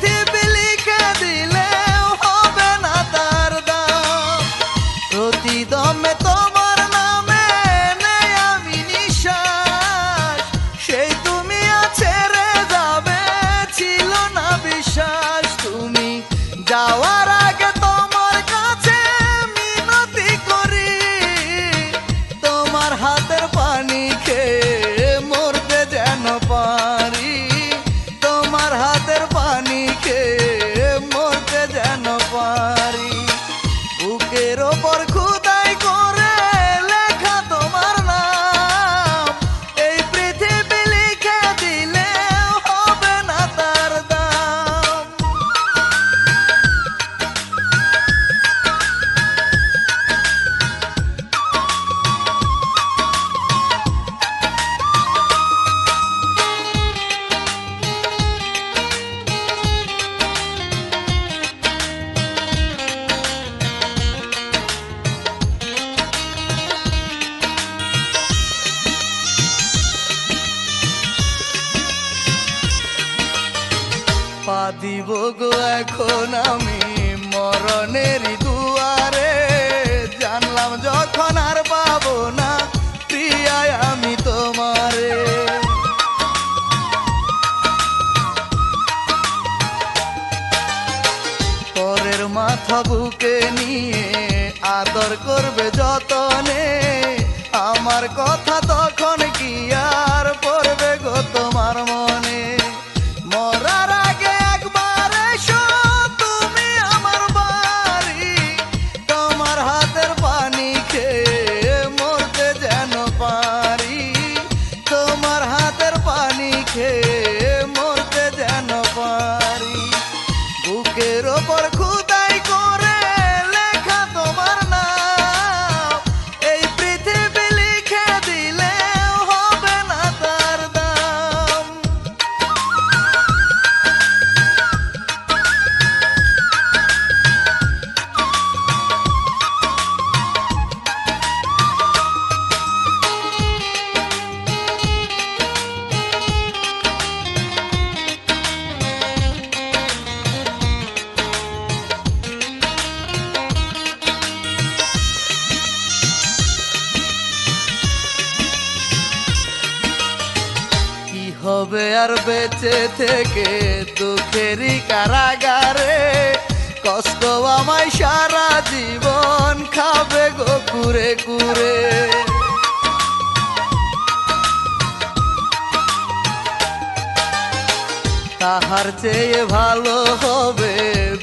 পৃথিবী লিখে দিলেও হবে না তার দাম। প্রতিদমে তোমার নামে নেই আমি নিঃশ্বাস, সেই তুমি ছেড়ে যাবে ছিল না বিশ্বাস। তুমি যাওয়ার আগে তোমার কাছে মিনতি করি, তোমার হাতের পানি খেয়ে মরতে যেন পারি, তোমার হাতের পানি খেয়ে মরতে যেন পারি। বুকের ওপর খোদাই করে লেখা তোমার নাম, এই পৃথিবী লিখে দিলেও হবে না তার দাম। পা দিব গো এখন আমি মরণেরই দুয়ারে, জানলাম যখন আর পাবো না প্রিয়ায় আমি তোমারে। পরের মাথা বুকে নিয়ে আদর করবে যতনে, আমার কথা তখন কি আর পড়বে গো তোমার মনে। মরার আগে একবার এসো তুমি আমার বাড়ি, তোমার হাতের পানি খেয়ে মরতে যেন পারি, তোমার হাতের পানি খেয়ে মরতে যেন পারি। বুকের ওপর খোদাই করে লেখা তোমার নাম, এই পৃথিবী লিখে দিলেও হবে না তার দাম। হবে আর বেঁচে থেকে দুঃখেরই কারাগারে, কষ্ট আমায় সারা জীবন খাবে গো কুরে কুরে। তাহার চেয়ে ভালো হবে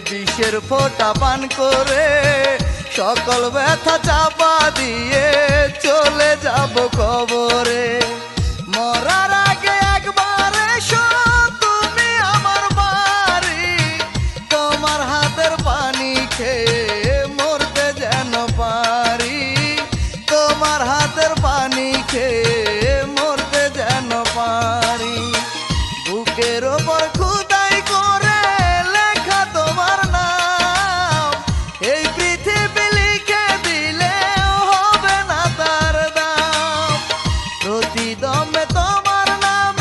বিষের ফোঁটা পান করে, সকল ব্যথা চাপা দিয়ে চলে যাব কবরে। মরার আগে একবার এসো তুমি আমার বাড়ি, তোমার হাতের পানি খেয়ে মরতে যেন পারি, তোমার হাতের পানি খেয়ে মরতে যেন পারি। বুকের ওপর খোদাই করে লেখা তোমার নাম, এই পৃথিবী লিখে দিলেও হবে না তার দাম। প্রতিদমে তোমার নাম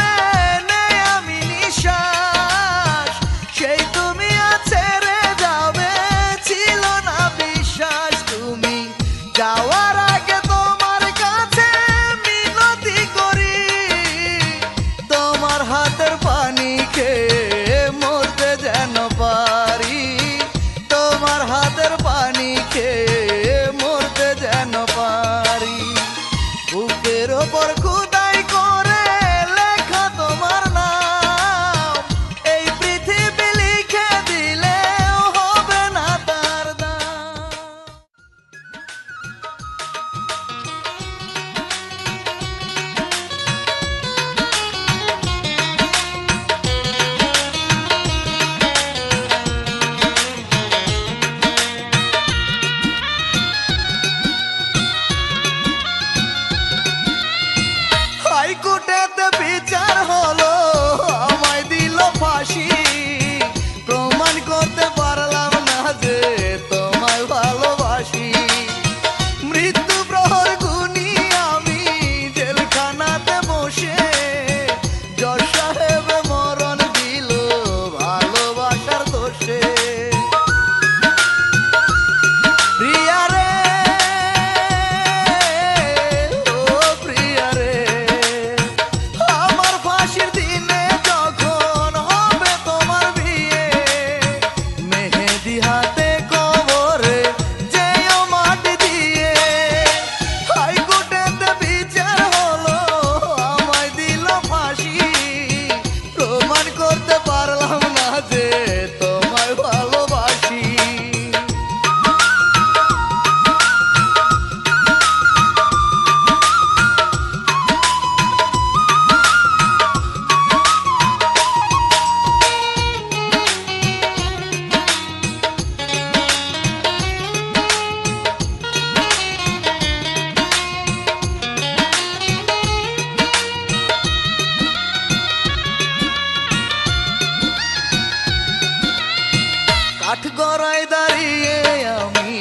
কাঠগড়ায় দাঁড়িয়ে আমি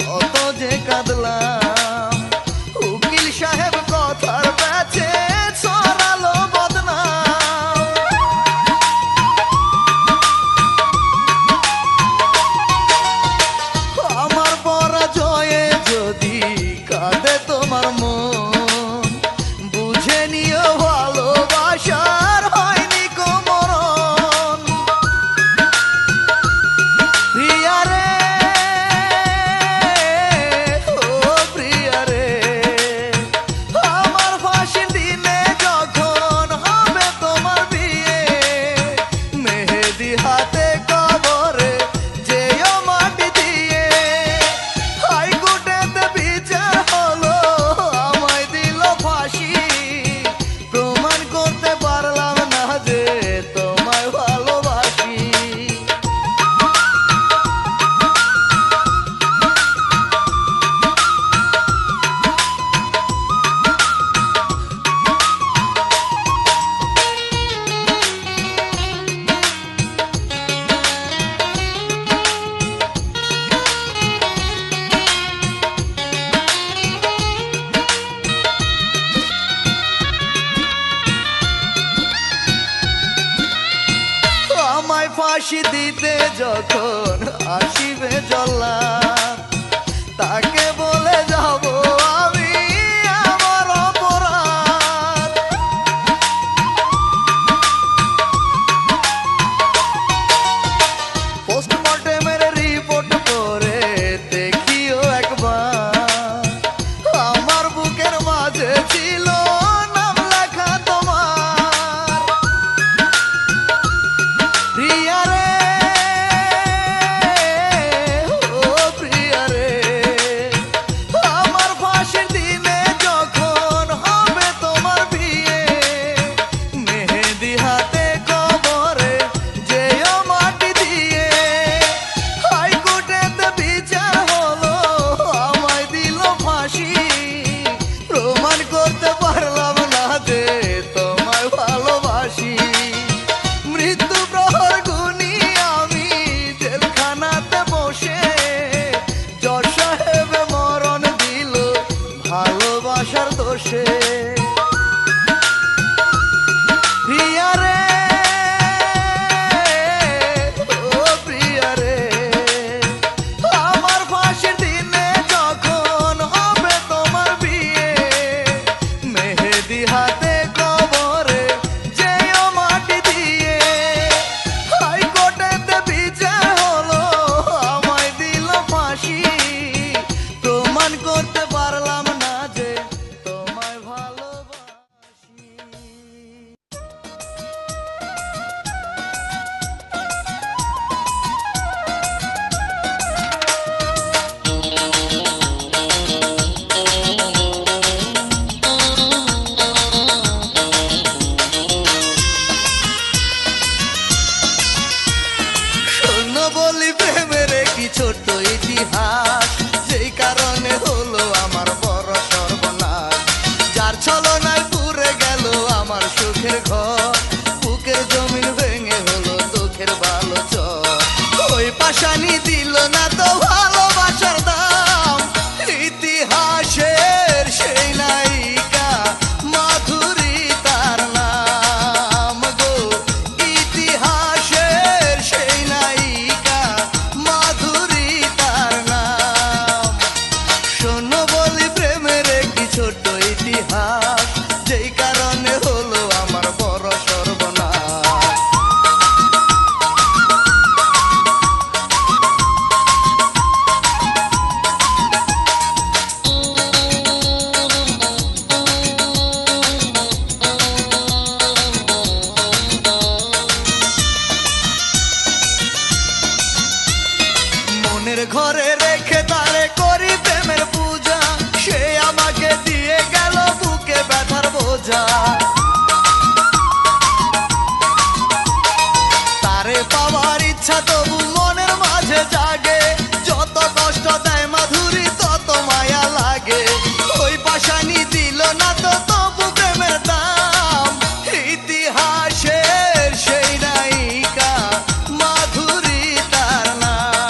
কত যে কাঁদলাম, উকিল সাহেব কথার প্যাচে ছড়ালো বদনাম। আমার পরাজয়ে যদি কাঁদে তোমার মন, বুঝে নিও ভালোবাসার হয়নি কো মরণ। প্রিয়া রে, ও প্রিয়া রে, আমার ফাঁসির দিনে যখন হবে তোমার বিয়ে, মেহেদি হাতে কবরে যেও মাটি দিয়ে। হাইকোর্টেতে বিচার হলো, আমায় দিল ফাঁসি, প্রমাণ করতে পারলাম না যে তোমায় ভালোবাসি। আমায় ফাঁসি দিতে যখন আসিবে জল্লাদ, তাকে বলে যাব আমি আমার অপরাধ। পোস্টমর্টেমের রিপোর্ট পড়ে দেখিও একবার, আমার বুকের মাঝে ছিল নাম লেখা তোমার। প্রিয়া রে, ও প্রিয়া রে, আমার ফাঁসির দিনে যখন হবে তোমার বিয়ে, মেহেদি হাতে কবরে যেও মাটি দিয়ে। হাইকোর্টেতে বিচার হলো, আমায় দিল ফাঁসি, প্রমাণ করতে পারলাম না যে তোমায় ভালোবাসি। মৃত্যু প্রহর গুনি আমি জেলখানাতে বসে, জজ সাহেব মরণ দিল ভালোবাসার দোষে। প্রিয়া রে, ও প্রিয়া রে, আমার ফাঁসির দিনে যখন হবে তোমার বিয়ে, মেহেদি হাতে কবরে যেও মাটি দিয়ে। হাইকোর্টেতে বিচার হলো, আমায় দিল ফাঁসি, প্রমাণ করতে পারলাম না যে তোমায় ভালোবাসি। শূন্য বলি প্রেমের কি ছোট্ট ইতিহাস, যেই কারণে হলো আমার বড় সর্বনাশ। যার ছলনায় পুড়ে গেল আমার সুখের ঘর, বুকের জমিন ভেঙে হলো দুঃখের ভালো চর। ওই পাশানি দিল না তো ভালোবাসার দাম, ইতিহাসের সেই নায়িকা মাধুরী তার নাম গো। ইতিহাসের সেই নায়িকা মাধুরী তার নাম। শোনো বলি প্রেমের কি ছোট্ট ইতিহাস, যেই কারণে হলো আমার বড় সর্বনাশ। মনের ঘরে রেখে তারে করি প্রেমের পূজা, সে আমাকে দিয়ে গেল বুকে ব্যথার বোঝা। তারে পাওয়ার ইচ্ছা তবু মনের মাঝে জাগে, যত কষ্ট দেয় মাধুরী তত মায়া লাগে। ওই পাশানি দিল না তো তবু প্রেমের দাম, ইতিহাসের সেই নায়িকা মাধুরী তার নাম।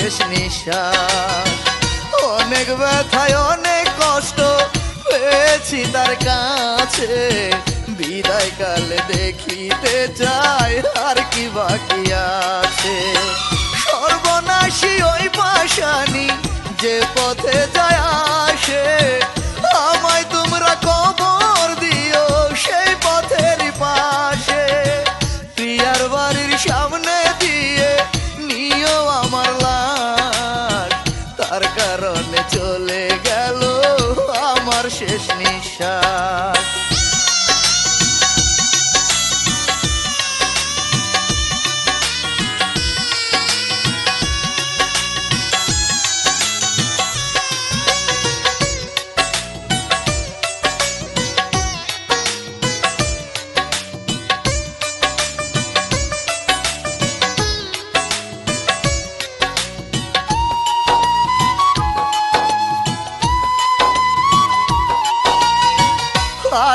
শেষ নিঃশ্বাস। অনেক ব্যথায় অনেক কষ্ট পেয়েছি তার কাছে, বিদায় কালে দেখিতে চাই আর কি বাকি আছে। সর্বনাশী ওই পাশানি যে পথে যায় আসে, আমায় তোমরা কবর দিও সেই পথের পাশে। প্রিয়ার বাড়ির সামনে দিয়ে নিও আমার লাশ, তার কারণে চলে গেল আমার শেষ নিঃশ্বাস।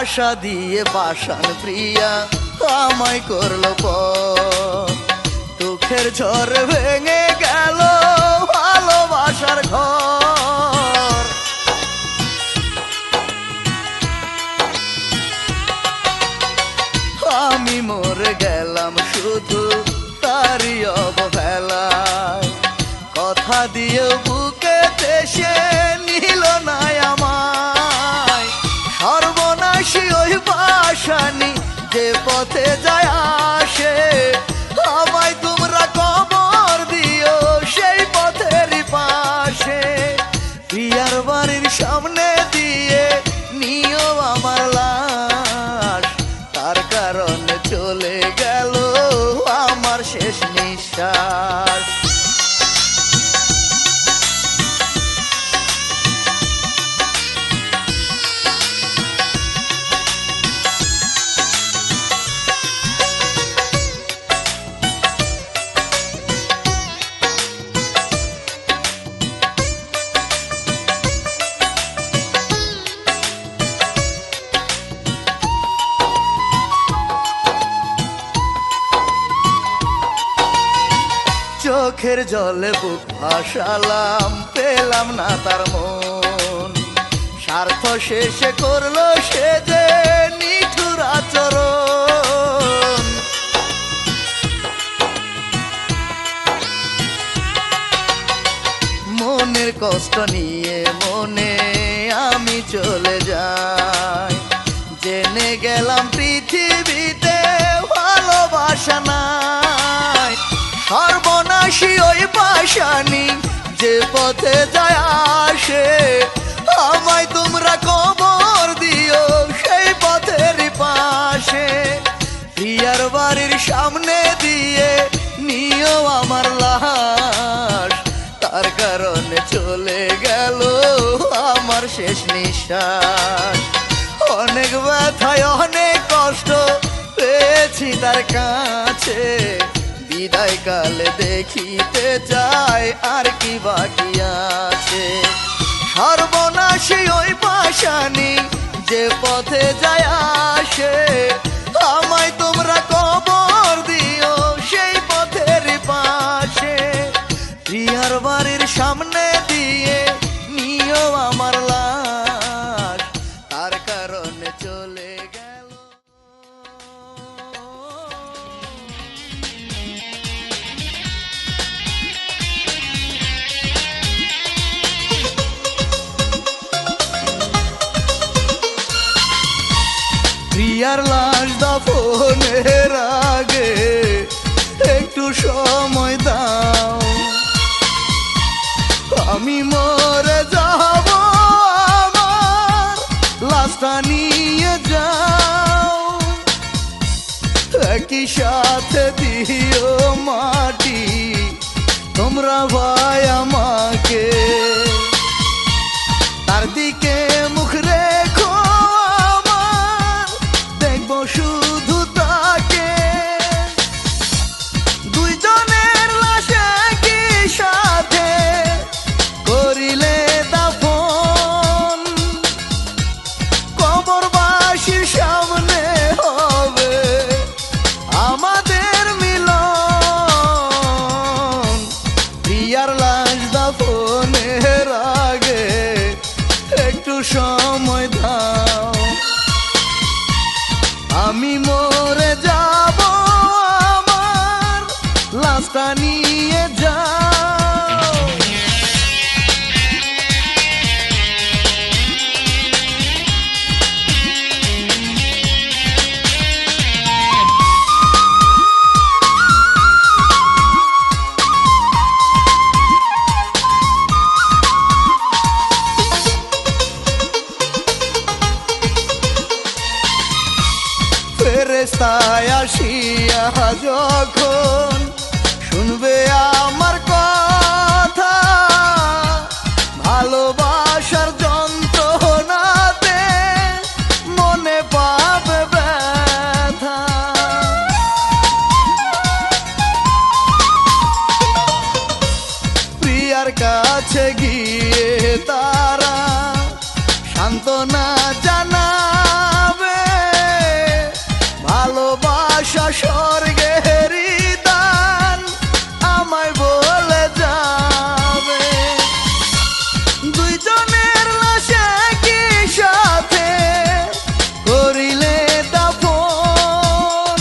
আশা দিয়ে বাসান প্রিয়া আমায় করলো পর, দুঃখের ঝড় ভেঙে গেল ভালোবাসার ঘর। আমি মরে গেলাম শুধু তারই অবহেলায়, কথা দিয়ে বুকে দেশে নিল না আমায়। সর্বনাশী ওই পাশানি যে পথে যায় আসে, আমায় তোমরা কবর দিও সেই পথের পাশে। প্রিয়ার বাড়ির সামনে দিয়ে নিও আমার লাশ, তার কারণে চলে গেল আমার শেষ নিঃশ্বাস। চোখের জলে বুক ভাসালাম, পেলাম না তার মন। স্বার্থ শেষে করলো সে যে নিঠুর আচরণ। মনের কষ্ট নিয়ে মনে আমি চলে যাই, জেনে গেলাম পৃথিবীতে ভালোবাসা নাই। সর্বনাশী ওই পাশানি যে পথে যায় আসে, আমায় তোমরা কবর দিও সেই পথের পাশে। প্রিয়ার বাড়ির সামনে দিয়ে নিও আমার লাশ, তার কারণে চলে গেল আমার শেষ নিঃশ্বাস। অনেক ব্যথায় অনেক কষ্ট পেয়েছি তার কাছে, বিদায় কালে দেখিতে চাই আর কি বাকি আছে। সর্বনাশী ওই পাশানি যে পথে যায় আসে, আমায় তোমরা কবর দিও সেই পথের পাশে। প্রিয়ার বাড়ির সামনে দিয়ে নিও আমার লাশ, তার কারণে চলে গেল। প্রিয়ার লাশ দাফনের আগে একটু সময় দাও, আমি মরে যাব আমার লাশটা নিয়ে যাও। একই সাথে দিও মাটি তোমরা ভাই আমাকে, তার দিকে মুখ রেখো আমার, দেখবো শুধু তাকে। দুইজনের লাশে কি সাথে করিলে দাফন, কবরবাসীর সামনে হবে আমাদের মিলন। প্রিয়ার লাশ সময় দাও, আমি মরে যাব, আমার লাশটা নিয়ে যাও। ফেরেশতায় আসিয়া যখন শুনবে আমার কথা, ভালোবাসার যন্ত্রণাতে মনে পাবে ব্যথা। প্রিয়ার কাছে গিয়ে তারা সান্ত্বনা জানাবে, ভালোবাসা স্বর্গের দান আমায় বলে যাবে। দুইজনের লাশ একই সাথে করিলে দাফন,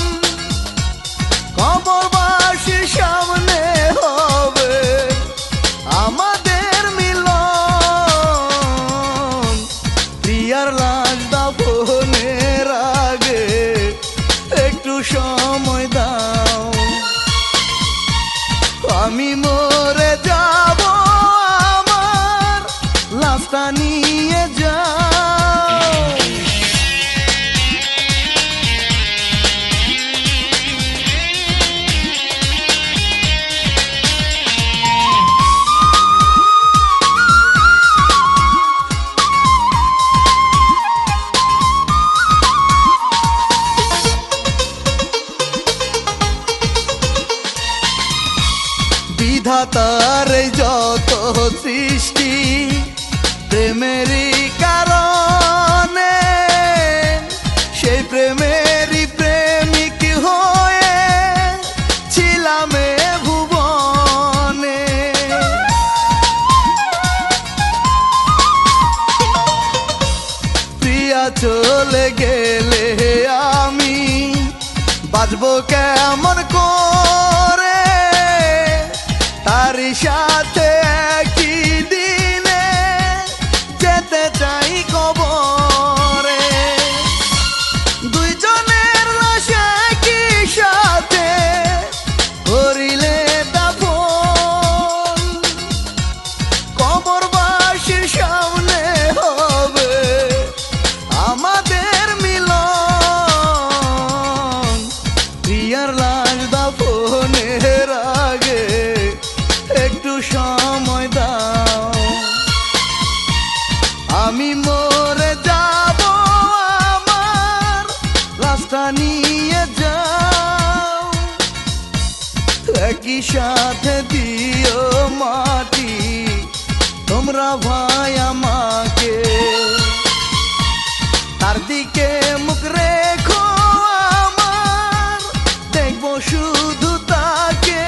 কবরবাসীর সামনে হবে আমাদের মিলন। প্রিয়ার লাশ দাফনের আগে একটু সময় দাও, আমি মরে যাব, আমার লাশটা নিয়ে যাও। বিধাতার যত সৃষ্টি প্রেমেরই কারণে, সেই প্রেমেরই প্রেমিক হয়ে ছিলাম এ ভুবনে। প্রিয়া চলে গেলে আমি বাঁচবো কেমন করে, তারই সাথে একই দিনে যেতে চাই কবরে। দুইজনের লাশ একই সাথে করিলে দাফন, কবরবাসীর সামনে হবে আমাদের মিলন। প্রিয়ার লাশ দাফনের আগে একটু সময় দাও, আমি মরে যাব, আমার লাশটা নিয়ে যাও। একই সাথে দিও মাটি তোমরা ভাই আমাকে, তার দিকে মুখ রেখো আমার, দেখবো শুধু তাকে।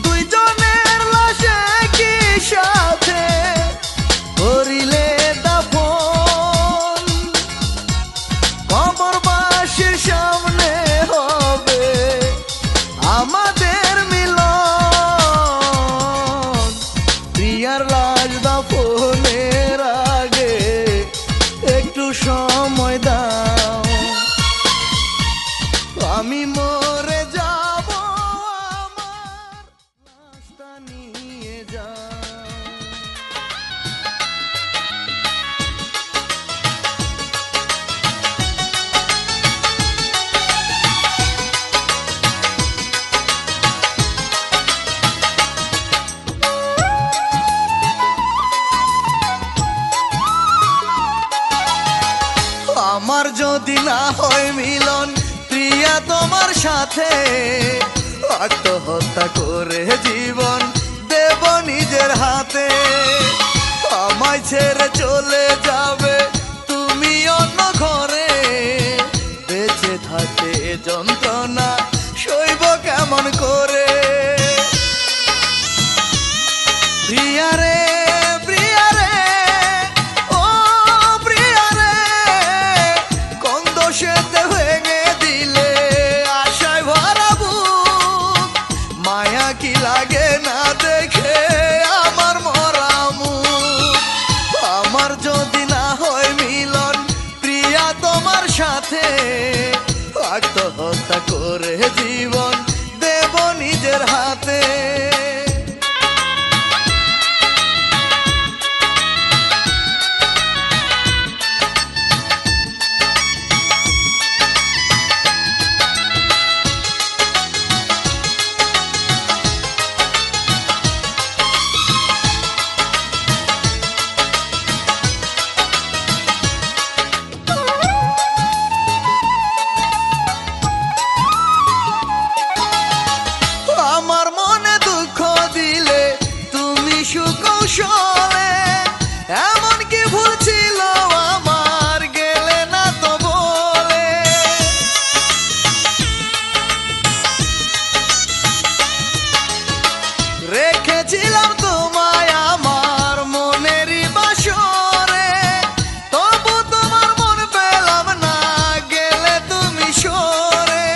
দুইজনের লাশ একই সাথে করিলে দাফন, কবরবাসীর সামনে হবে আমাদের মিলন। প্রিয়ার লাশ দাফনের আগে একটু সময় দাও, আমি মরে যাব, আমার লাশটা নিয়ে যাও। আমার যদি না হয় মিলন প্রিয়া তোমার সাথে, আত্মহত্যা করে জীবন দেব নিজের হাতে। আমায় ছেড়ে চলে যাবে তুমি অন্য ঘরে, বেঁচে থাকে যন্ত্রণা সইব কেমন করে। প্রিয়া রে আত্মহত্যা করে জীবন দেব নিজের হাতে। আমার মনে দুঃখ দিলে তুমি সুকৌশলে, এমন কি ভুল ছিল আমার গেলে না তো বলে। রেখেছিলাম তোমায় আমার মনেরই বাসরে, তবু তোমার মন পেলাম না, গেলে তুমি সরে।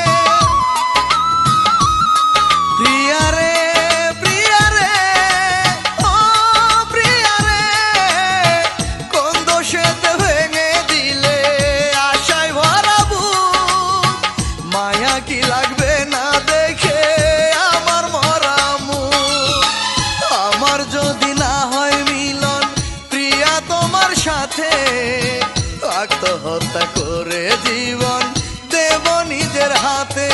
প্রিয়া রে, প্রিয়া রে, ও প্রিয়া রে, কোন দোষেতে ভেঙে দিলে আশায় ভরা বুক। মায়া কি লাগবে না দেখে আমার মরা মুখ। আমার যদি না হয় মিলন প্রিয়া তোমার সাথে, আত্মহত্যা করে জীবন দেব নিজের হাতে।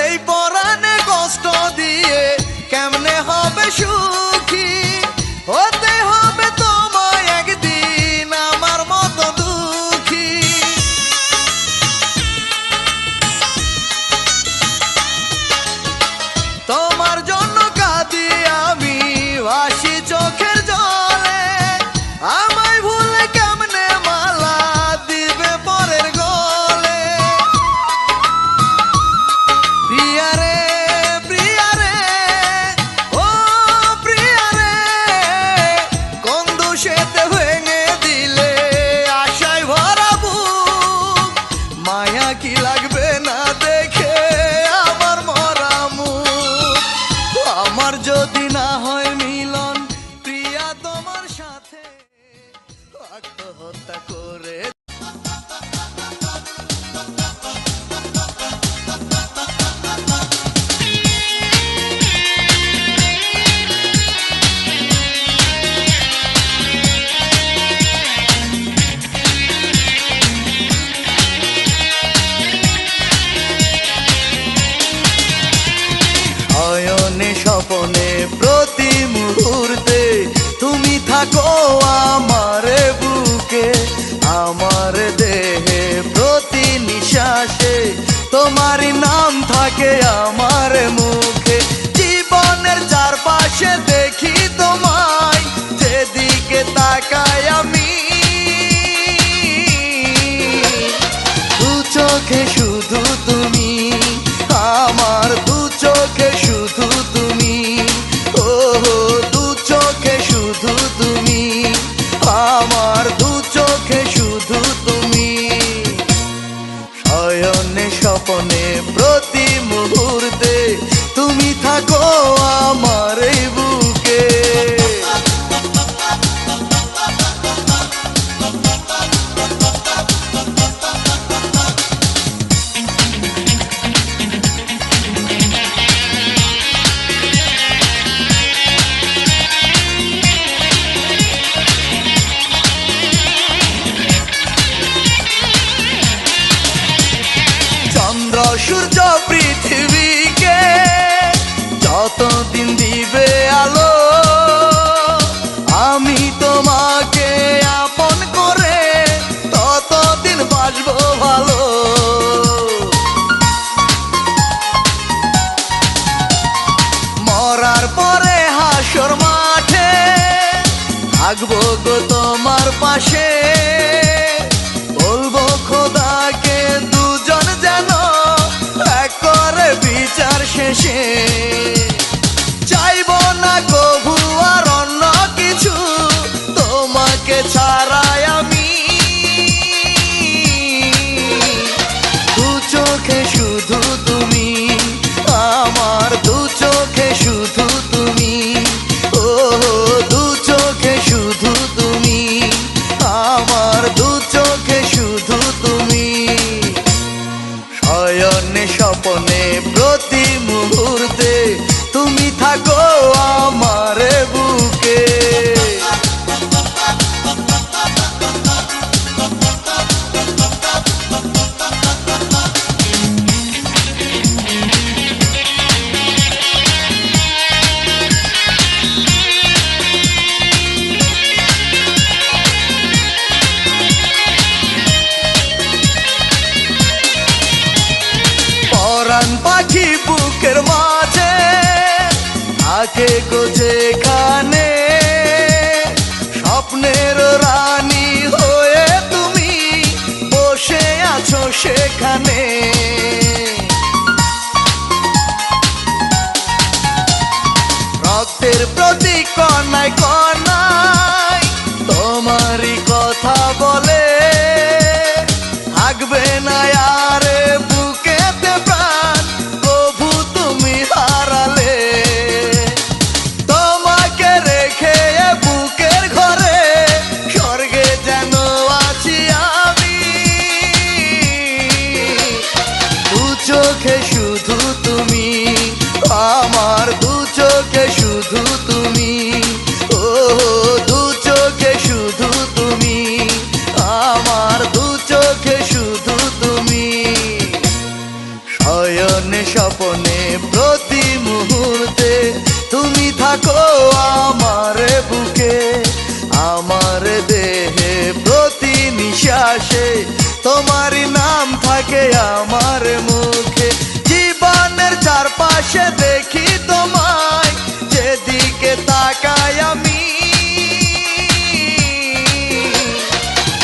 এই পরাণে কষ্ট দিয়ে কেমনে হবে সুখী, হতে হবে তোমায় একদিন আমার মতো দুঃখী। তোমার জন্য কাঁদি আমি ভাসি চোখের জলে, আমায় ভুলে কেমনে মালা দিবে পরের গলে। প্রিয়া রে, প্রিয়া রে, ও প্রিয়া রে, কোন দোষেতে ভেঙে দিলে আশায় ভরা বুক। মায়া কি লাগবে না দেখে আমার মরা মুখ। আমার যদি না হয় মিলন প্রিয়া তোমার সাথে, আত্মহত্যা করে। অয়নে স্বপনে প্রতি মুহূর্তে তুমি থাকো আমার বুকে, আমার দেহে প্রতি নিঃশ্বাসে তোমারই নাম থাকে আমার মুখে। জীবনের চারপাশে দেখি তোমায়, যেদিকে তাকাই আমি দু চোখে শুধু তুমি, আমার দু চোখে শুধু তুমি। ও দু চোখে শুধু তুমি, আমার দু চোখে শুধু তুমি। শয়নে স্বপনে প্রতি মুহূর্তে তুমি থাকো আমার এই বুকে। চন্দ্র সূর্য পৃথিবীকে যতদিন দিবে আলো, আমি তোমাকে আপন করে ততদিন বাসবো ভালো। মরার পরে হাসর মাঠে থাকবো গো তোমার পাশে, বলবো খোদাকে দুজন যেন এক করে বিচার শেষে চাইব না কভু আর অন্য কিছু, তোমাকে ছাড়াই আমি দু চোখে শুধু তুমি, আমার দু চোখে শুধু তুমি, ও দু চোখে শুধু তুমি, আমার দু চোখে শুধু তুমি। শয়নে স্বপনে প্রতি মুহূর্তে তুমি থাকো আমার বুকে। পরাণ পাখি বুকের মাঝে থাকে গো যেখানে, স্বপ্নের রানী হয়ে তুমি বসে আছো সেখানে। রক্তের প্রতি কণায় কণায় তোমারই কথা বলে, থাকবে না আর বুকেতে প্রাণ প্রভু তুমি হারালে। তোমাকে রেখে বুকের ঘরে স্বর্গে যেন আছি আমি, দু চোখে শুধু তুমি, আমার দু চোখে শুধু তুমি, ও দু চোখে শুধু তুমি, আমার দু চোখে শুধু তুমি। শয়নে স্বপনে প্রতি মুহূর্তে তুমি থাকো আমার বুকে, আমার দেহে প্রতি নিঃশ্বাসে তোমারই নাম থাকে আমার মুখে। জীবনের চারপাশে দেখি তোমায়, যেদিকে তাকাই আমি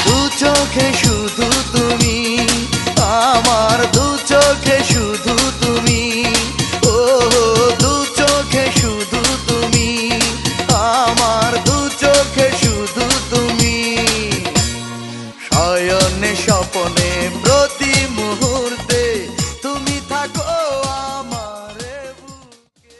দু চোখে শুধু তুমি, আমার দু চোখে শুধু তুমি, ও দু চোখে শুধু তুমি, আমার দু চোখে শুধু তুমি। শয়নে স্বপনে প্রতি মুহূর্তে তুমি থাকো আমার বুকে।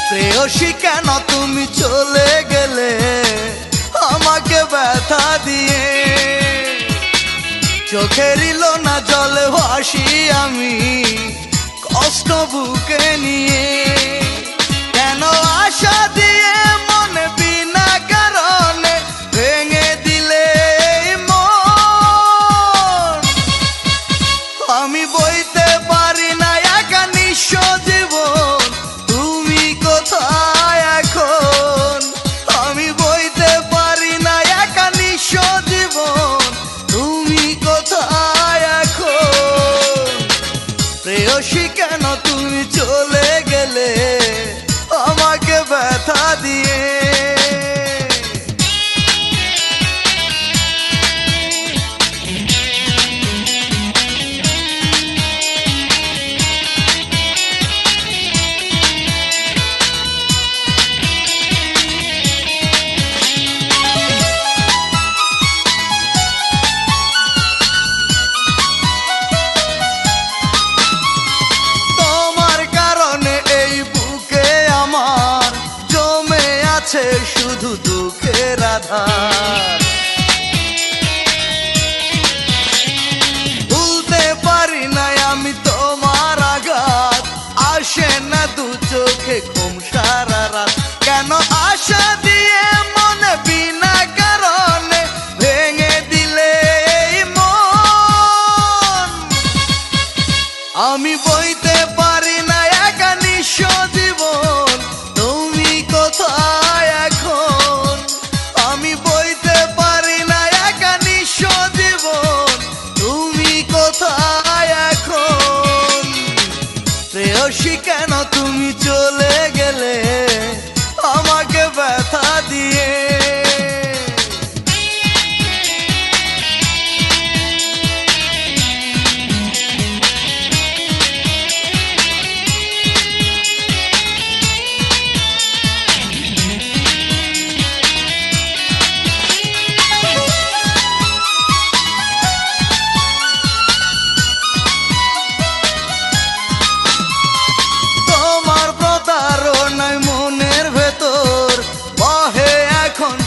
প্রেয়সী কেন তুমি চলে গেলে আমাকে ব্যথা দিয়ে, চোখের না জলে ভাসি আমি কষ্ট বুকে নিয়ে। কেন আশা দিয়ে মনে বিনা কারণে ভেঙে দিলে মন, আমি বইতে পারি না একা নিঃস্ব জীবন, তুমি কোথায় এখন? আমি বইতে পারি না একা নিঃস্ব জীবন, তুমি কোথায় এখন? প্রেয়সী কেন তুমি চলে গেলে আমাকে ব্যথা দিয়ে। শুধু দুঃখের আধার, ভুলতে পারি না আমি তোমার আঘাত, আসে না দু চোখে ঘুম সারা রাত। কেন আশা দিয়ে মনে বিনা কারণে ভেঙে দিলে মন, আমি বইতে পারি না একা নিঃস্ব জীবন, তুমি কোথায় এখন? আমি বইতে পারি না একা নিঃস্ব জীবন, তুমি কোথায় এখন? প্রেয়সী কেন তুমি তুমি চলে গেলে আমাকে ব্যথা দিয়ে।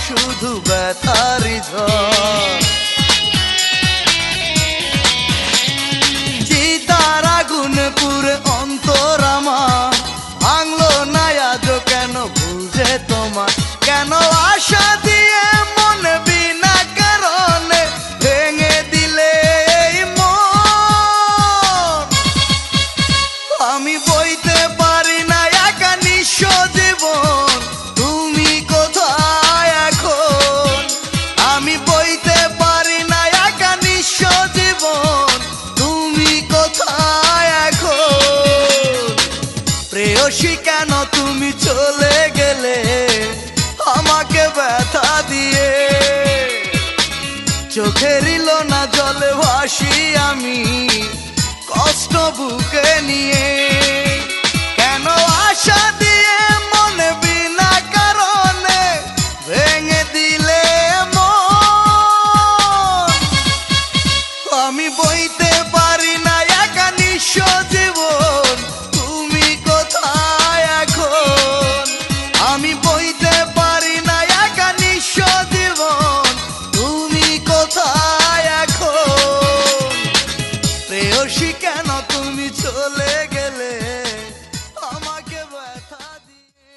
শুধু ব্যথারি ঝড়, চিতার আগুন পুরে অন্তর আমার, ভাঙলো না আজও কেন বুঝে তোমার, কেন আশা দিয়ে মন বিনা কারণে ভেঙে দিলে এই মন। আমি বইতে পারি না একা নিঃস্ব জীবন, তুমি কোথায় এখন? আমি বইতে পারি না একা নিঃস্ব জীবন, তুমি কোথায় এখন? প্রেয়সী কেন তুমি চলে গেলে আমাকে ব্যথা দিয়ে। চোখের না জলে ভাসি আমি কষ্ট বুকে নিয়ে, কেন আশা দিয়ে মন বিনা কারণে ভেঙে দিলে মন। আমি বইতে পারি না একা নিঃস্ব জীবন, তুমি কোথায় এখন? আমি বইতে পারি না একা নিঃস্ব জীবন, তুমি কোথায় এখন? প্রেয়সী কেন তুমি চলে গেলে আমাকে ব্যথা দিয়ে।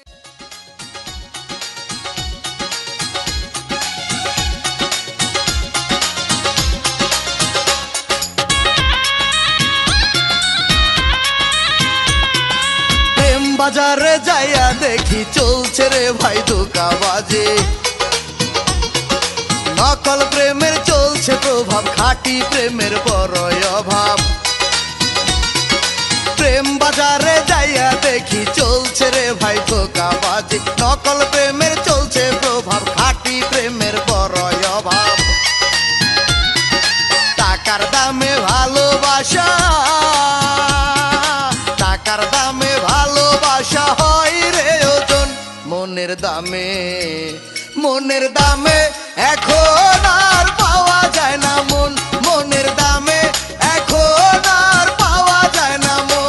প্রেম বাজারে যাইয়া দেখি চলছে রে ভাই ধোঁকাবাজি, নকল প্রেমের চলছে প্রভাব, খাঁটি প্রেমের বড়ই অভাব। প্রেম বাজারে যাইয়া দেখি চলছে রে ভাই ধোঁকাবাজি, নকল প্রেমের চলছে প্রভাব, খাঁটি প্রেমের বড়ই অভাব। টাকার দামে ভালোবাসা, টাকার দামে ভালোবাসা হয় রে ওজন, মনের দামে, মনের দামে এখন আর পাওয়া যায় না মন, মনের দামে এখন আর পাওয়া যায় না মন।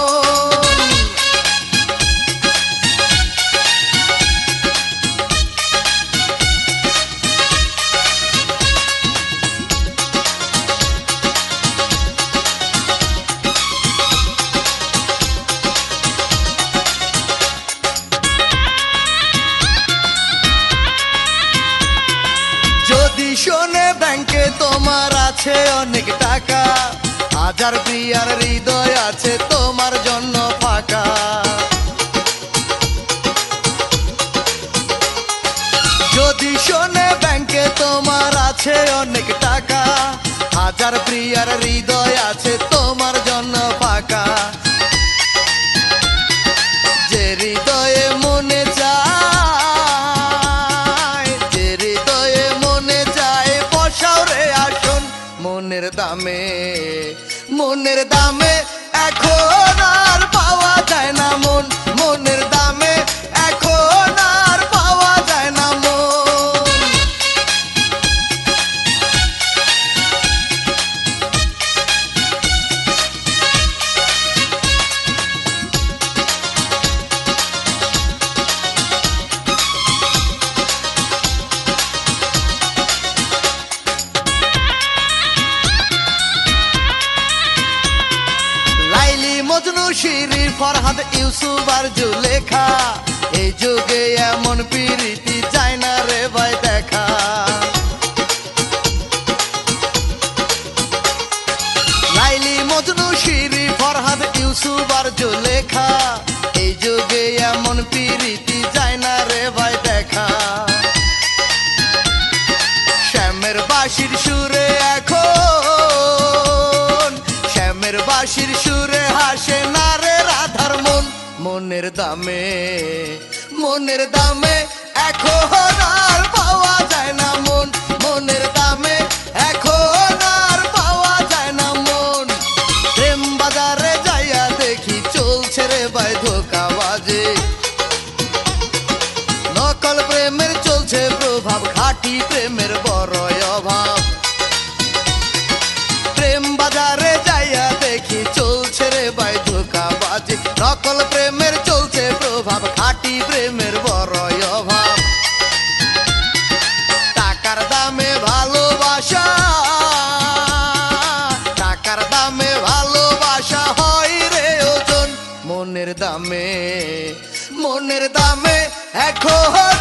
যদি শোনে ব্যাংকে তোমার আছে অনেক টাকা, হাজার বিয়ার হৃদয় আছে তোমার জন্য ফাঁকা। যদি শোনে ব্যাংকে তোমার আছে অনেক টাকা, হাজার প্রিয়ার হৃদয় আছে তোমার জন্য ফাঁকা। যে হৃদয়ে মনে চায়, যে হৃদয়ে মনে চায় বসাও রে আসন, মনের দামে, মনের দামে এখন আর পাওয়া যায় না মন, মনের দামে এখন আর পাওয়া যায় না মন। মজনু শিরি ফরহাদ ইউসুফ আর জুলেখা, এই যুগে এমন প্রীতি চায় না রে ভাই দেখা। লাইলি মজনু শিরি ফরহাদ ইউসুফ আর জুলেখা, এই যুগে এমন প্রীতি চায় না রে ভাই দেখা। শ্যামের বাঁশির সুরে এখন, শ্যামের বাঁশির সুরে হাসে না রে রাধার মন, মনের মনের দামে এখন আর পাওয়া যায় না মন, মনের দামে এখন আর পাওয়া যায় না মন। প্রেম বাজারে যাইয়া দেখি চলছে রে ভাই ধোঁকাবাজি, নকল প্রেমের চলছে প্রভাব, খাঁটি প্রেমের বড় অভাব। প্রেম বাজারে যাইয়া দেখি চলছে রে ভাই ধোঁকাবাজি, নকল প্রেমের চলছে প্রভাব, খাঁটি প্রেমের বড় অভাব। টাকার দামে ভালোবাসা, টাকার দামে ভালোবাসা হয় রে ওজন, মনের দামে এখন